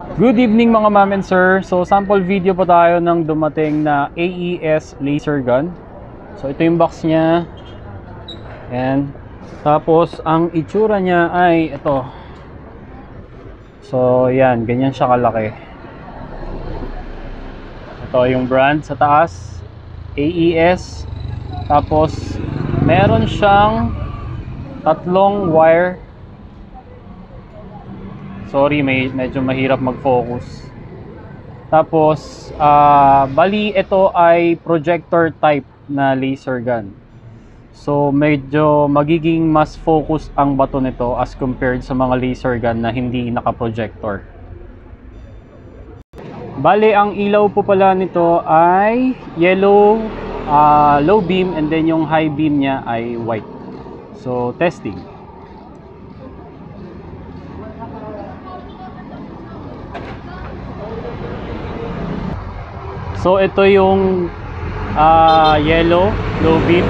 Good evening mga ma'am and sir. So sample video po tayo ng dumating na AES laser gun. So ito yung box niya. And tapos ang itsura niya ay ito. So yan, ganyan siya kalaki. Ito yung brand sa taas, AES. Tapos meron siyang tatlong wire. Sorry, medyo mahirap mag-focus. Tapos, bali ito ay projector type na laser gun. So, medyo magiging mas focus ang bato nito as compared sa mga laser gun na hindi naka-projector. Bali, ang ilaw po pala nito ay yellow, low beam, and then yung high beam niya ay white. So, testing. So ito yung yellow, low beam.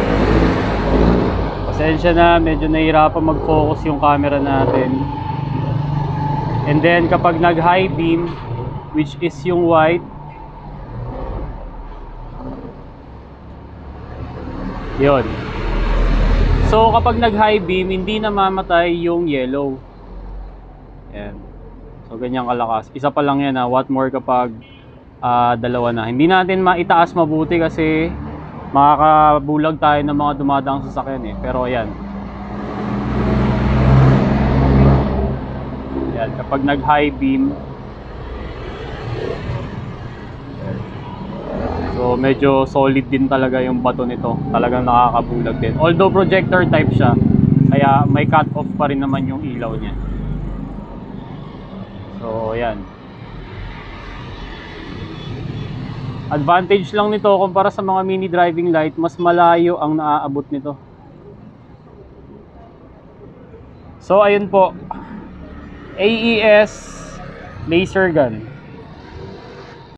Pasensya na, medyo nahihirapan mag-focus yung camera natin. And then kapag nag-high beam, which is yung white, yun. So kapag nag-high beam, hindi namamatay yung yellow. Yan. So ganyan kalakas. Isa pa lang yan, what more kapag dalawa na. Hindi natin maitaas mabuti kasi makakabulag tayo ng mga dumadaang sasakyan eh. Pero ayan. Ayan, kapag nag high beam. So medyo solid din talaga yung bato nito. Talagang nakakabulag din. Although projector type siya, kaya may cut off pa rin naman yung ilaw niya. So ayan. Advantage lang nito kumpara sa mga mini driving light, mas malayo ang naaabot nito. So ayun po, AES laser gun.